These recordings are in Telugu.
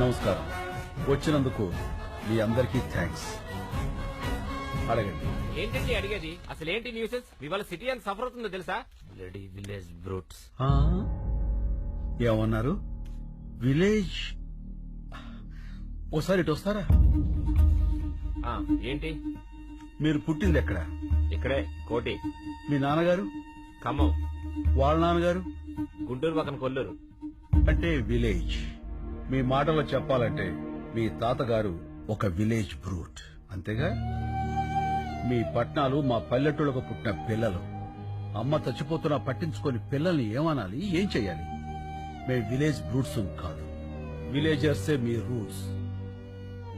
నమస్కారం. వచ్చినందుకు మీ అందరికీ థ్యాంక్స్. అడగండి. ఏంటండి అడిగేది? అసలేంటి న్యూసెస్? ఇవాళ సిటీ ఎంత సఫర్ అవుతుందో తెలుసా? Bloody village brutes. ఏమన్నారు? విలేజ్? ఓసారి ఇటు వస్తారా? ఏంటి? మీరు పుట్టింది ఎక్కడ? ఇక్కడే, కోటి. మీ నాన్నగారు? ఖమ్మం. వాళ్ళ నాన్నగారు? గుంటూరు పక్కన కొల్లూరు. అంటే విలేజ్. మీ మాటలో చెప్పాలంటే మీ తాతగారు ఒక విలేజ్ బ్రూట్, అంతేగా? మీ పట్నాలు మా పల్లెటూళ్ళకు పుట్టిన పిల్లలు. అమ్మ చచ్చిపోతున్నా పట్టించుకొని పిల్లల్ని ఏమనాలి, ఏం చెయ్యాలి? మే విలేజ్ బ్రూట్స్ కాదు, విలేజర్సే మీ రూట్స్.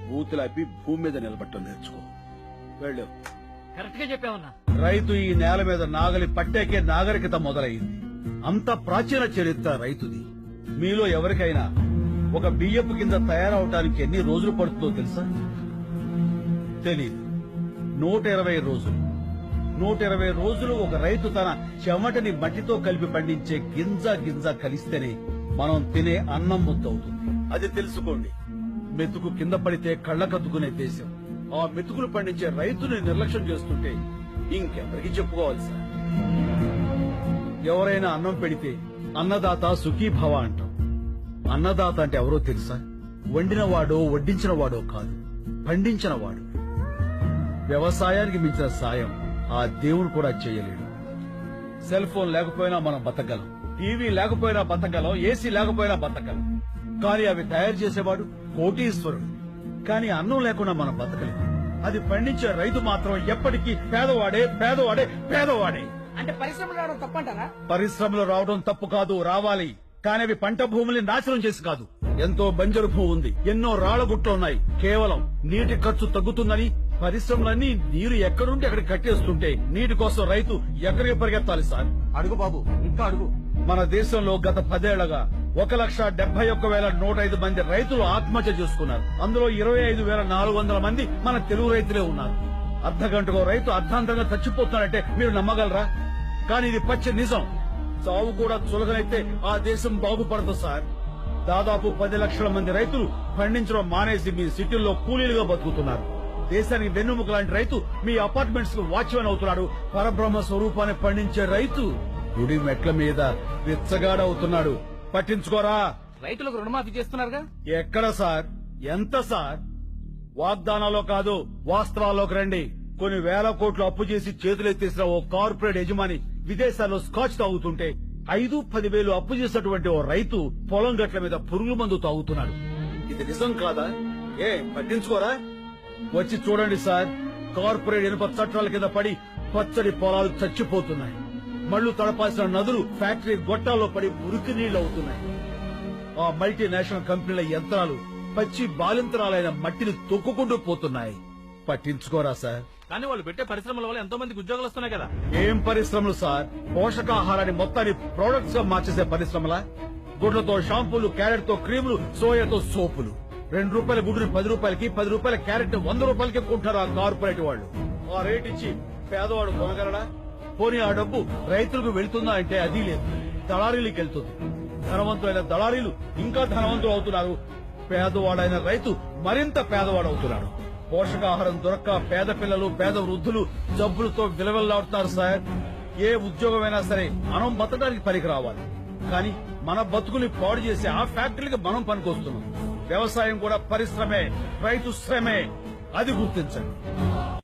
బూతులాపి భూమి మీద నిలబట్టం నేర్చుకో. వెళ్ళు. కరెక్ట్ గా చెప్పావన్నా. రైతు ఈ నేల మీద నాగలి పట్టేకే నాగరికత మొదలైంది. అంత ప్రాచీన చరిత్ర రైతుది. మీలో ఎవరికైనా ఒక బియ్యపు కింద తయారవటానికి ఎన్ని రోజులు పడుతుందో తెలుసా? తెలీదు. 120 రోజులు. 120 రోజులు ఒక రైతు తన చెమటని మట్టితో కలిపి పండించే గింజ గింజ కలిస్తేనే మనం తినే అన్నం ముద్దవుతుంది. అది తెలుసుకోండి. మెతుకు కింద పడితే కళ్ళకద్దుకునే దేశం. ఆ మెతుకులు పండించే రైతుని నిర్లక్ష్యం చేస్తుంటే ఇంకెవరికి చెప్పుకోవాలి సార్? ఎవరైనా అన్నం పెడితే అన్నదాత సుఖీభవ అంటాం. అన్నదాత అంటే ఎవరో తెలుసా? వండినవాడో వడ్డించినవాడో కాదు, పండించినవాడు. వ్యవసాయానికి మించిన సాయం ఆ దేవుడు కూడా చేయలేడు. సెల్ ఫోన్ లేకపోయినా మనం బతకగలం, టీవీ లేకపోయినా బతకగలం, ఏసీ లేకపోయినా బతకగలం. కానీ అవి తయారు చేసేవాడు కోటీశ్వరుడు. కానీ అన్నం లేకుండా మనం బతకలేం. అది పండించే రైతు మాత్రం ఎప్పటికీ పేదవాడే, పేదవాడే, పేదవాడే. అంటే పరిశ్రమలు రావడం తప్పంటారా? పరిశ్రమలు రావడం తప్పు కాదు, రావాలి. కానీ అవి పంట భూముల్ని నాశనం చేసి కాదు. ఎంతో బంజరు భూమి ఉంది, ఎన్నో రాళ్లగుట్లున్నాయి. కేవలం నీటి ఖర్చు తగ్గుతుందని పరిశ్రమలన్నీ నీరు ఎక్కడుంటే అక్కడికి కట్టేస్తుంటే నీటి కోసం రైతు ఎక్కడికి పరిగెత్తాలి సార్? అడుగు బాబు, ఇంకా అడుగు. మన దేశంలో గత 10 ఏళ్లుగా 1,71,105 మంది రైతులు ఆత్మహత్య చేసుకున్నారు. అందులో 25,400 మంది మన తెలుగు రైతులే ఉన్నారు. అర్ధగంటకో రైతు అర్ధాంతరంగా చచ్చిపోతున్నారంటే మీరు నమ్మగలరా? కానీ ఇది పచ్చి నిజం. చావు కూడా చులకనైతే ఆ దేశం బాగుపడదు సార్. దాదాపు 10 లక్షల మంది రైతులు పండించడం మానేసి మీ సిటీల్లో కూలీలుగా బతుకుతున్నారు. దేశానికి వెన్నుముక లాంటి రైతు మీ అపార్ట్మెంట్స్ కు వాచ్మెన్ అవుతున్నాడు. పరబ్రహ్మ స్వరూపాన్ని పండించే రైతు గుడి మెట్ల మీద విచ్చగాడవుతున్నాడు. పట్టించుకోరా? రైతులకు రుణమాఫీ చేస్తున్నారుగా. ఎక్కడ సార్? ఎంత సార్? వాగ్దానాల్లో కాదు, వాస్తవాల్లోకి రండి. కొన్ని వేల కోట్లు అప్పు చేసి చేతులెత్తేసిన ఓ కార్పొరేట్ యజమాని విదేశాల్లో స్కాచ్ తాగుతుంటే 5-10 వేలు అప్పు చేసినటువంటి ఓ రైతు పొలం గట్ల మీద పురుగుల మందు తాగుతున్నాడు. ఇది నిజం కాదా? పట్టించుకోరా? వచ్చి చూడండి సార్. కార్పొరేట్ ఇనుప చట్టాల కింద పడి పచ్చడి పొలాలు చచ్చిపోతున్నాయి. మళ్లు తడపాల్సిన నదులు ఫ్యాక్టరీ గొట్టాల్లో పడి మురికి నీళ్లు అవుతున్నాయి. ఆ మల్టీనేషనల్ కంపెనీల యంత్రాలు పచ్చి బాలింతరాలైన మట్టిని తొక్కుకుంటూ పోతున్నాయి. పట్టించుకోరా సార్? కానీ వాళ్ళు పెట్టే పరిశ్రమల వల్ల ఎంతో మందికి ఉద్యోగాలు వస్తున్నాయి కదా. ఏం పరిశ్రమలు సార్? పోషకాహారాన్ని మొత్తాన్ని ప్రొడక్ట్స్ గా మార్చేసే పరిశ్రమలా? గుడ్లతో షాంపూలు, క్యారెట్ తో క్రీములు, సోయాతో సోపులు. 2 రూపాయల గుడ్డుని 10 రూపాయలకి, 10 రూపాయల క్యారెట్ 100 రూపాయలకి కొంటారు ఆ కార్పొరేట్ వాళ్ళు. ఆ రేట్ ఇచ్చి పేదవాడు కొనగలడా? పోనీ ఆ డబ్బు రైతులకు వెళ్తుందా అంటే అది లేదు, దళారీలకు వెళ్తుంది. ధనవంతులైన దళారీలు ఇంకా ధనవంతులు అవుతున్నారు. పేదవాడైన రైతు మరింత పేదవాడవుతున్నాడు. పోషకాహారం దొరక్క పేద పిల్లలు, పేద వృద్ధులు జబ్బులతో విలవెల్లాడుతున్నారు సార్. ఏ ఉద్యోగమైనా సరే మనం బతకడానికి పనికి రావాలి. కానీ మన బతుకుని పాడు చేసి ఆ ఫ్యాక్టరీకి మనం పనికొస్తున్నాం. వ్యవసాయం కూడా పరిశ్రమే, రైతు శ్రమే. అది గుర్తించండి.